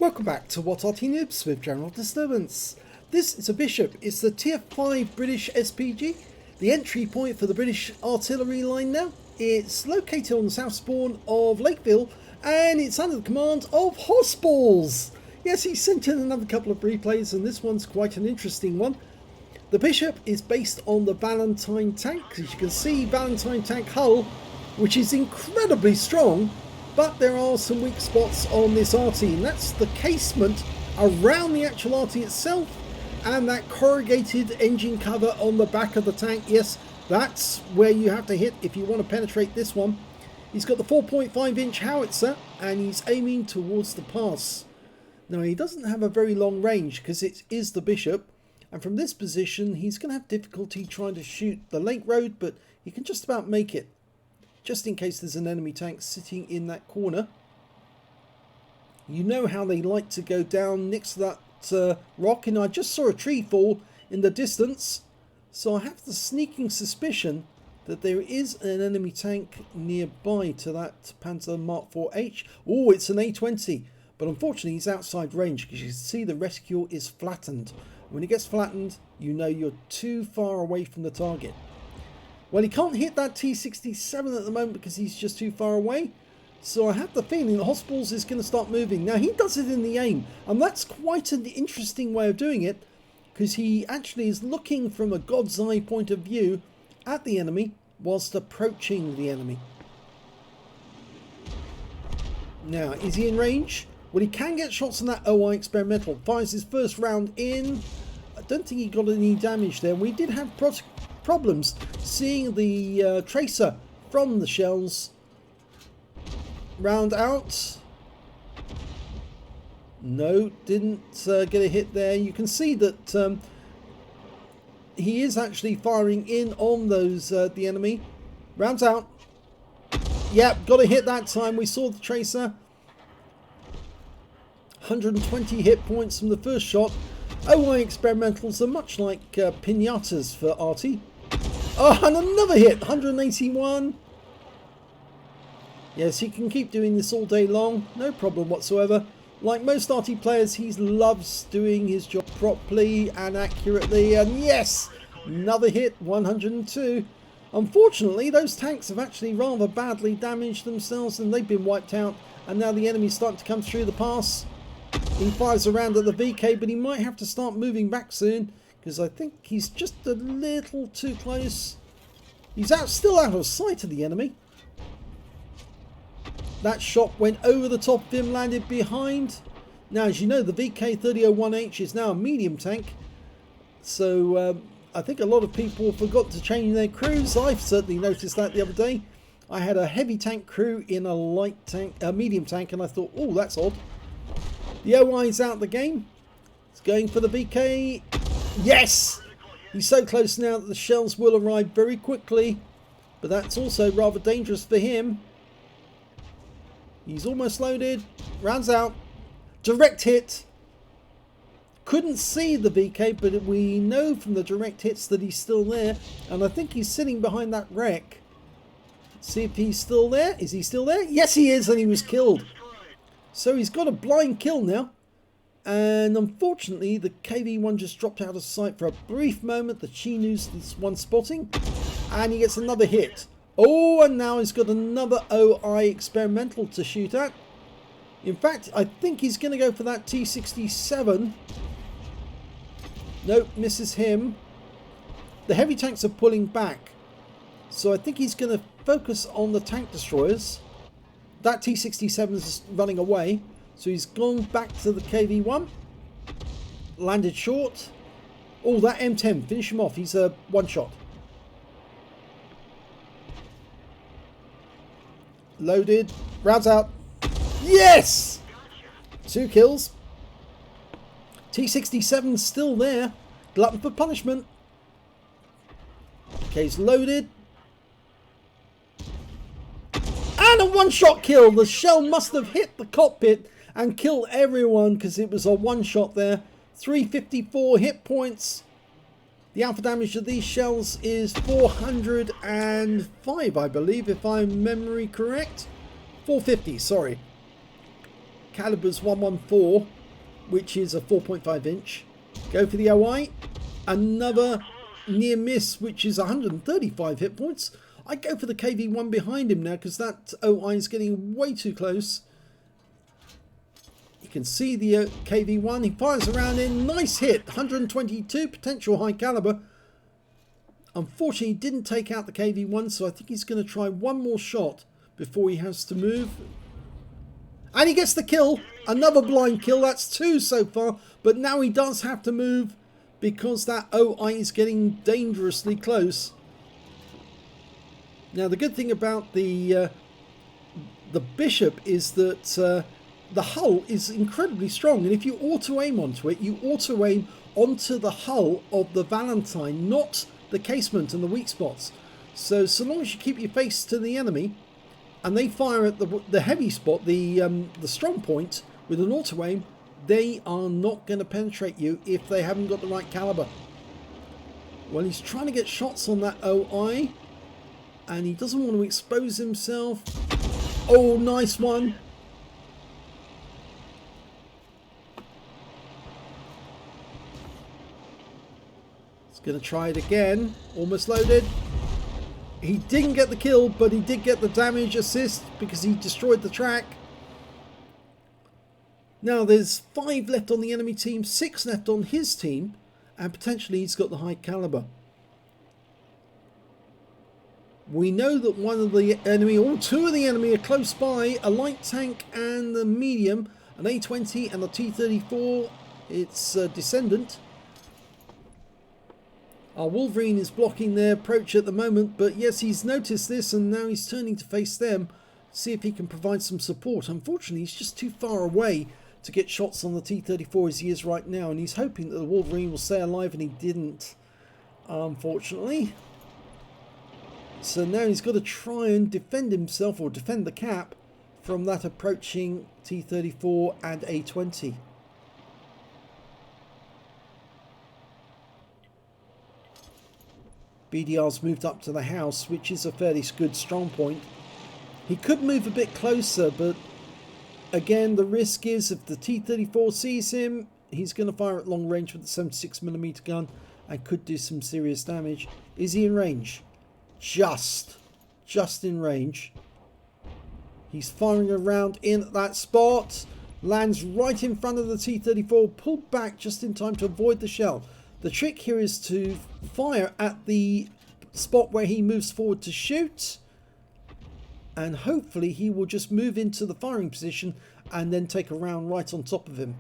Welcome back to What Arty Noobs with General Disturbance. This is a Bishop. It's the Tier 5 British SPG, the entry point for the British artillery line now. It's located on the south spawn of Lakeville and it's under the command of hossballs. Yes, he sent in another couple of replays and this one's quite an interesting one. The Bishop is based on the Valentine tank. As you can see, Valentine tank hull, which is incredibly strong. But there are some weak spots on this Arty, and that's the casement around the actual Arty itself and that corrugated engine cover on the back of the tank. Yes, that's where you have to hit if you want to penetrate this one. He's got the 4.5-inch howitzer and he's aiming towards the pass. Now, he doesn't have a very long range because it is the Bishop, and from this position he's going to have difficulty trying to shoot the lake road, but he can just about make it. Just in case there's an enemy tank sitting in that corner. You know how they like to go down next to that rock, and I just saw a tree fall in the distance. So I have the sneaking suspicion that there is an enemy tank nearby to that Panzer Mark IV-H. Oh, it's an A20. But unfortunately he's outside range because you can see the rescue is flattened. When it gets flattened, you know you're too far away from the target. Well, he can't hit that T-67 at the moment because he's just too far away. So I have the feeling the hossballs is going to start moving. Now, he does it in the aim. And that's quite an interesting way of doing it, because he actually is looking from a God's eye point of view at the enemy whilst approaching the enemy. Now, is he in range? Well, he can get shots on that OI experimental. Fires his first round in. I don't think he got any damage there. We did have problems seeing the tracer from the shells. Round out. No, didn't get a hit there. You can see that he is actually firing in on those the enemy. Rounds out. Yep, got a hit that time. We saw the tracer. 120 hit points from the first shot. OI experimentals are much like pinatas for Arty. Oh, and another hit, 181. Yes, he can keep doing this all day long, no problem whatsoever. Like most Arty players, he loves doing his job properly and accurately. And yes, another hit, 102. Unfortunately, those tanks have actually rather badly damaged themselves and they've been wiped out. And now the enemy's starting to come through the pass. He fires around at the VK, but he might have to start moving back soon, because I think he's just a little too close. He's still out of sight of the enemy. That shot went over the top of him, landed behind. Now, as you know, the VK-3001H is now a medium tank. So I think a lot of people forgot to change their crews. I've certainly noticed that the other day. I had a heavy tank crew in a light tank, a medium tank, and I thought, oh, that's odd. The OI's out the game. It's going for the VK. Yes! He's so close now that the shells will arrive very quickly. But that's also rather dangerous for him. He's almost loaded. Rounds out. Direct hit. Couldn't see the VK, but we know from the direct hits that he's still there. And I think he's sitting behind that wreck. Let's see if he's still there. Is he still there? Yes, he is, and he was killed. So he's got a blind kill now. And unfortunately, the KV-1 just dropped out of sight for a brief moment. The Chinoo's this one spotting. And he gets another hit. Oh, and now he's got another OI experimental to shoot at. In fact, I think he's going to go for that T-67. Nope, misses him. The heavy tanks are pulling back. So I think he's going to focus on the tank destroyers. That T-67 is running away. So he's gone back to the KV-1. Landed short. Oh, that M10. Finish him off. He's a one-shot. Loaded. Rounds out. Yes! 2 kills. T-67 still there. Glutton for punishment. Okay, he's loaded. And a one-shot kill. The shell must have hit the cockpit and killed everyone because it was a one-shot there. 354 hit points. The alpha damage of these shells is 405, I believe, if I'm memory correct. 450, sorry. caliber's 114, which is a 4.5 inch. Go for the OI. Another near miss, which is 135 hit points. I go for the KV1 behind him now because that OI is getting way too close. You can see the KV1. He fires around in. Nice hit. 122 potential high caliber. Unfortunately, he didn't take out the KV1, so I think he's going to try one more shot before he has to move. And he gets the kill. Another blind kill. That's 2 so far. But now he does have to move because that OI is getting dangerously close. Now, the good thing about the Bishop is that the hull is incredibly strong. And if you auto-aim onto it, you auto-aim onto the hull of the Valentine, not the casement and the weak spots. So long as you keep your face to the enemy and they fire at the heavy spot, the strong point with an auto aim, they are not going to penetrate you if they haven't got the right caliber. Well, he's trying to get shots on that OI and he doesn't want to expose himself. Oh, nice one. Going to try it again. Almost loaded. He didn't get the kill, but he did get the damage assist because he destroyed the track. Now there's 5 left on the enemy team, 6 left on his team, and potentially he's got the high caliber. We know that one of the enemy, or 2 of the enemy are close by, a light tank and the medium, an A20 and a T-34, its descendant. Our Wolverine is blocking their approach at the moment, but yes, he's noticed this and now he's turning to face them, see if he can provide some support. Unfortunately, he's just too far away to get shots on the T-34 as he is right now, and he's hoping that the Wolverine will stay alive, and he didn't, unfortunately. So now he's got to try and defend himself, or defend the cap, from that approaching T-34 and A20. BDR's moved up to the house, which is a fairly good strong point. He could move a bit closer, but again, the risk is if the T-34 sees him, he's going to fire at long range with the 76mm gun and could do some serious damage. Is he in range? Just in range. He's firing around in that spot. Lands right in front of the T-34, pulled back just in time to avoid the shell. The trick here is to fire at the spot where he moves forward to shoot, and hopefully he will just move into the firing position and then take a round right on top of him.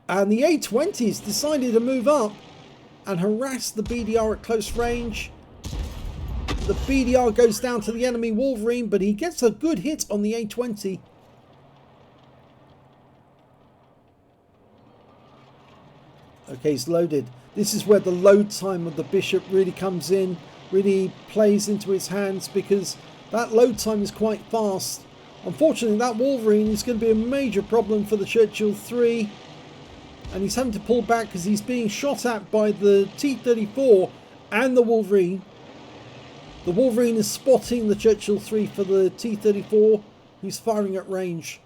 And the A20's decided to move up and harass the BDR at close range. The BDR goes down to the enemy Wolverine, but he gets a good hit on the A20. Okay, he's loaded. This is where the load time of the Bishop really comes in, really plays into his hands, because that load time is quite fast. Unfortunately, that Wolverine is going to be a major problem for the Churchill 3, and he's having to pull back because he's being shot at by the T-34 and the Wolverine. The Wolverine is spotting the Churchill 3 for the T-34, who's firing at range.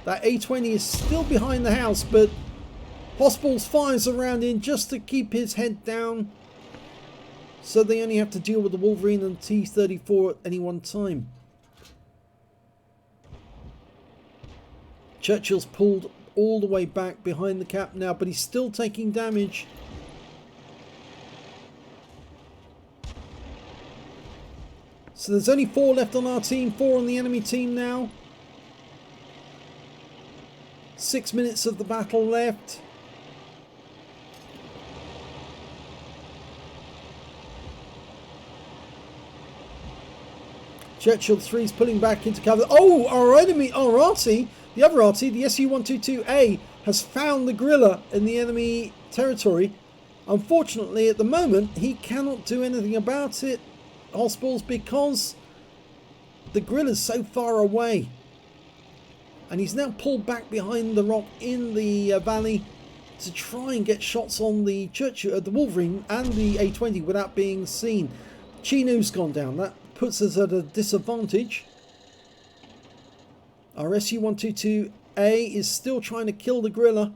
That A20 is still behind the house, but hossballs fires around in just to keep his head down, so they only have to deal with the Wolverine and the T-34 at any one time. Churchill's pulled all the way back behind the cap now, but he's still taking damage. So there's only 4 left on our team, 4 on the enemy team now. 6 minutes of the battle left. Churchill 3's pulling back into cover. Oh, our enemy, our Arty, the other Arty, the SU-122A, has found the gorilla in the enemy territory. Unfortunately, at the moment, he cannot do anything about it, hossballs, because the gorilla's so far away. And he's now pulled back behind the rock in the valley to try and get shots on the Churchill, the Wolverine and the A20 without being seen. Chinu's gone down. That puts us at a disadvantage. Our SU-122A is still trying to kill the gorilla.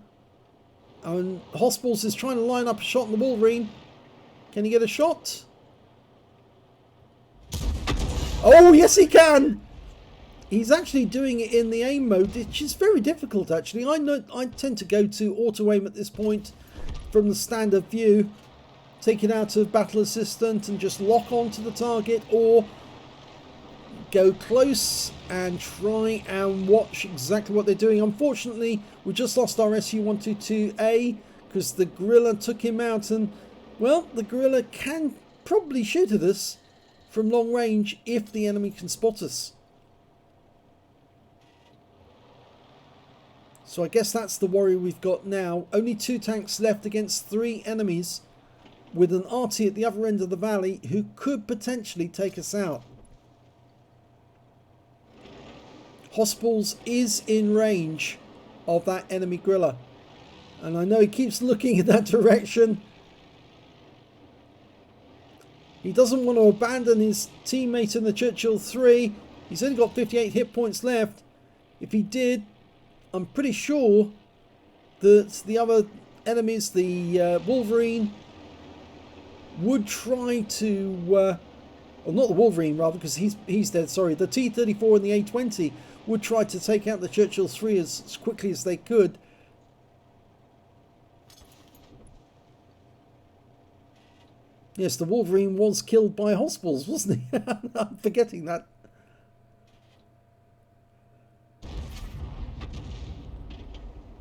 And hossballs is trying to line up a shot on the Wolverine. Can he get a shot? Oh, yes he can! He's actually doing it in the aim mode, which is very difficult actually. I tend to go to auto aim at this point from the standard view. Take it out of battle assistant and just lock onto the target, or go close and try and watch exactly what they're doing. Unfortunately, we just lost our SU-122A because the gorilla took him out, and well, the gorilla can probably shoot at us from long range if the enemy can spot us. So I guess that's the worry we've got now. Only 2 tanks left against 3 enemies, with an Arty at the other end of the valley who could potentially take us out. hossballs is in range of that enemy gorilla, and I know he keeps looking in that direction. He doesn't want to abandon his teammate in the Churchill 3. He's only got 58 hit points left. If he did, I'm pretty sure that the other enemies, the Wolverine, would try to, well, not the Wolverine rather, because he's dead, sorry, the T-34 and the A-20 would try to take out the Churchill 3 as quickly as they could. Yes, the Wolverine was killed by hossballs, wasn't he? I'm forgetting that.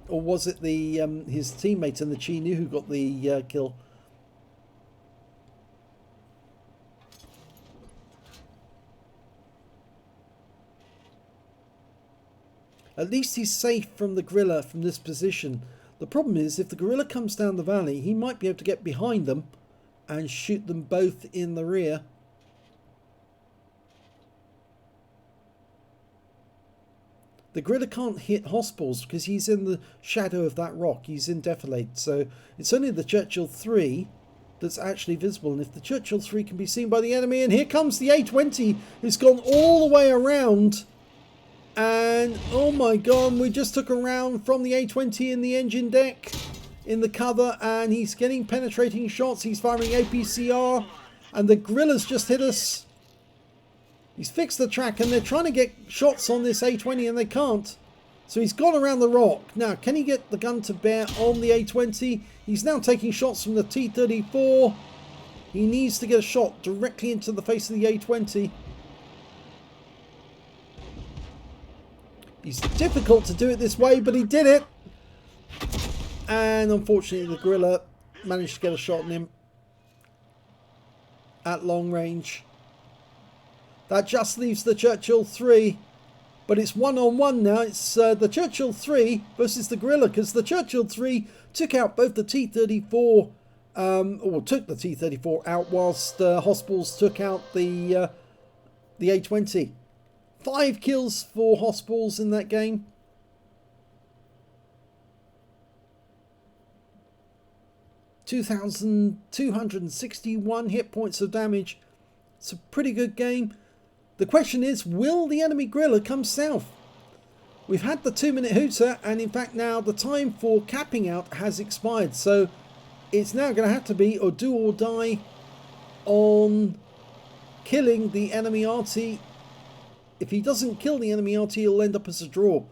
Or was it the his teammate in the Chinu who got the kill? At least he's safe from the gorilla from this position. The problem is, if the gorilla comes down the valley, he might be able to get behind them and shoot them both in the rear. The gorilla can't hit hossballs because he's in the shadow of that rock. He's in defilade. So it's only the Churchill 3 that's actually visible. And if the Churchill 3 can be seen by the enemy, and here comes the A-20, who's gone all the way around. And oh my god, we just took a round from the A-20 in the engine deck, in the cover, and he's getting penetrating shots. He's firing APCR, and the gorilla's just hit us. He's fixed the track, and they're trying to get shots on this A-20, and they can't. So he's gone around the rock. Now, can he get the gun to bear on the A-20? He's now taking shots from the T-34. He needs to get a shot directly into the face of the A-20. It's difficult to do it this way, but he did it. And unfortunately, the gorilla managed to get a shot on him at long range. That just leaves the Churchill 3. But it's one-on-one now. It's the Churchill 3 versus the gorilla, because the Churchill 3 took out both the T-34, or took the T-34 out, whilst hossballs took out the A-20. 5 kills for hossballs in that game. (2,261 hit points of damage. It's a pretty good game. The question is, will the enemy gorilla come south? We've had the 2-minute hooter, and in fact now the time for capping out has expired. So it's now going to have to be or do or die on killing the enemy Arty. If he doesn't kill the enemy Arty, he'll end up as a draw.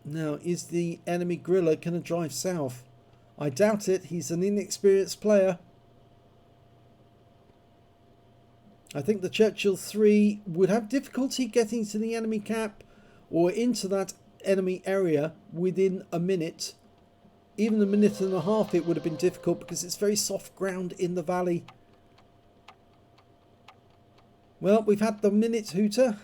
Now, is the enemy gorilla going to drive south? I doubt it. He's an inexperienced player. I think the Churchill 3 would have difficulty getting to the enemy cap or into that enemy area within a minute. Even a minute and a half it would have been difficult, because it's very soft ground in the valley. Well, we've had the minute hooter.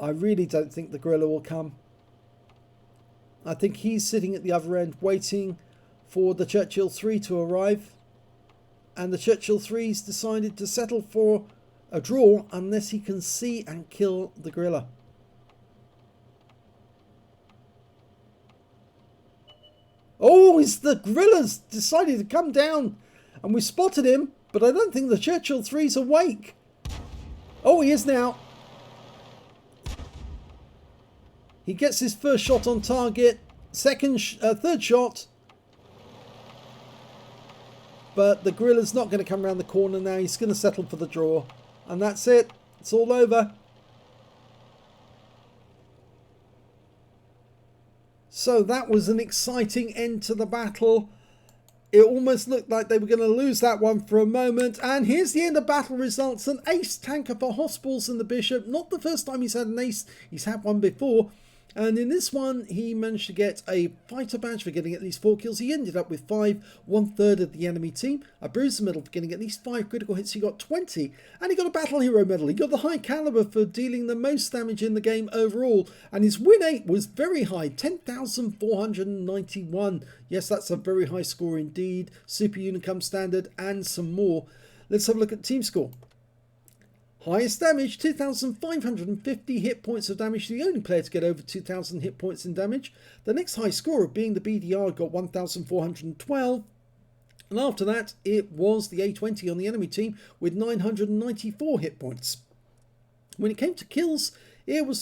I really don't think the gorilla will come. I think he's sitting at the other end waiting for the Churchill 3 to arrive. And the Churchill 3's decided to settle for a draw unless he can see and kill the gorilla. Oh, it's the Guerrillas decided to come down, and we spotted him, but I don't think the Churchill 3's awake. Oh, he is now. He gets his first shot on target, third shot. But the Guerrilla's not going to come around the corner now. He's going to settle for the draw. And that's it. It's all over. So that was an exciting end to the battle. It almost looked like they were going to lose that one for a moment. And here's the end of battle results. An ace tanker for hossballs and the Bishop. Not the first time he's had an ace. He's had one before. And in this one, he managed to get a fighter badge for getting at least 4 kills. He ended up with 5, 1/3 of the enemy team. A bruiser medal for getting at least 5 critical hits. He got 20. And he got a battle hero medal. He got the high caliber for dealing the most damage in the game overall. And his win rate was very high, 10,491. Yes, that's a very high score indeed. Super Unicum standard and some more. Let's have a look at team score. Highest damage, 2,550 hit points of damage. The only player to get over 2,000 hit points in damage. The next high scorer, being the BDR, got 1,412. And after that, it was the A20 on the enemy team with 994 hit points. When it came to kills, it was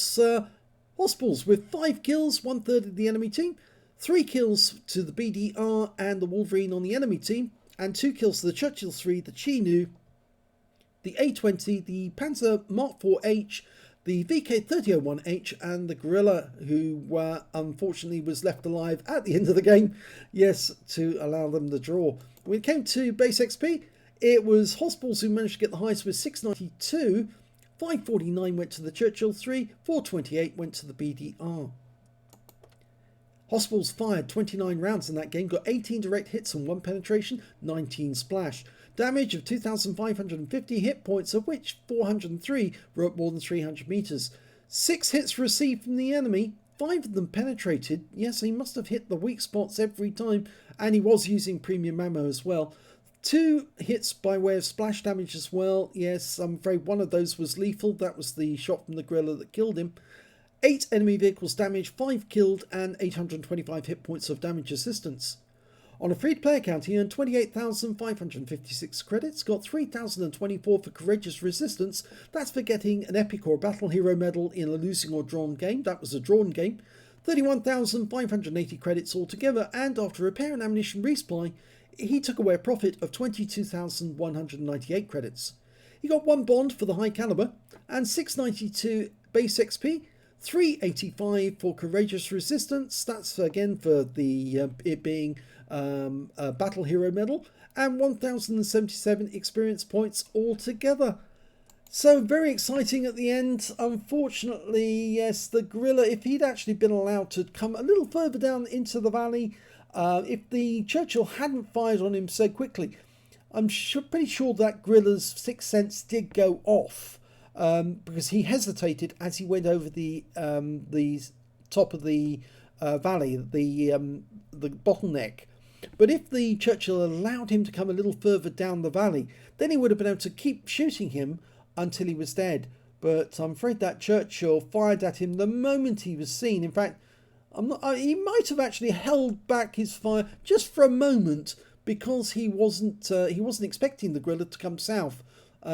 hossballs with 5 kills, 1/3 of the enemy team. 3 kills to the BDR and the Wolverine on the enemy team. And 2 kills to the Churchill 3, the Chinu, the A20, the Panzer Mark 4H, the VK3001H, and the Guerrilla, who unfortunately was left alive at the end of the game, yes, to allow them the draw. When it came to base XP, it was hossballs who managed to get the highest with 692, 549 went to the Churchill 3, 428 went to the BDR. Hossballs fired 29 rounds in that game, got 18 direct hits and 1 penetration, 19 splash. Damage of 2,550 hit points, of which 403 were at more than 300 meters. 6 hits received from the enemy, 5 of them penetrated. Yes, he must have hit the weak spots every time, and he was using premium ammo as well. 2 hits by way of splash damage as well. Yes, I'm afraid one of those was lethal. That was the shot from the Guerrilla that killed him. 8 enemy vehicles damaged, 5 killed, and 825 hit points of damage assistance. On a free-to-play account, he earned 28,556 credits, got 3,024 for Courageous Resistance. That's for getting an Epic or Battle Hero medal in a losing or drawn game. That was a drawn game. 31,580 credits altogether, and after repair and ammunition resupply, he took away a profit of 22,198 credits. He got 1 bond for the high caliber, and 692 base XP, 385 for Courageous Resistance. That's again for the it being a Battle Hero medal, and 1,077 experience points altogether. So very exciting at the end. Unfortunately, yes, the Guerrilla, if he'd actually been allowed to come a little further down into the valley, if the Churchill hadn't fired on him so quickly, I'm pretty sure that Guerrilla's sixth sense did go off, because he hesitated as he went over the top of the valley, the bottleneck. But if the Churchill allowed him to come a little further down the valley, then he would have been able to keep shooting him until he was dead. But I'm afraid that Churchill fired at him the moment he was seen. In fact, he might have actually held back his fire just for a moment, because he wasn't expecting the Guerrilla to come south,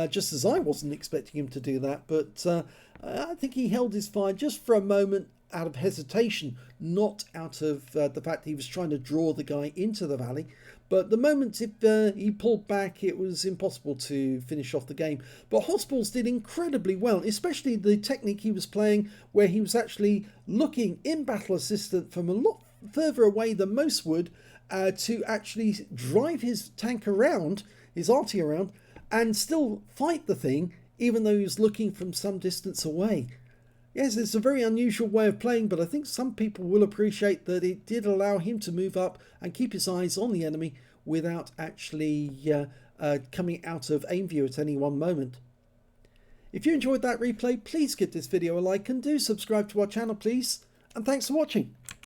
just as I wasn't expecting him to do that. But I think he held his fire just for a moment out of hesitation, not out of the fact that he was trying to draw the guy into the valley. But the moment he pulled back, it was impossible to finish off the game. But hossballs did incredibly well, especially the technique he was playing, where he was actually looking in battle assistant from a lot further away than most would, to actually drive his tank around, his Arty around, and still fight the thing, even though he was looking from some distance away. Yes, it's a very unusual way of playing, but I think some people will appreciate that it did allow him to move up and keep his eyes on the enemy without actually coming out of aim view at any one moment. If you enjoyed that replay, please give this video a like and do subscribe to our channel, please. And thanks for watching.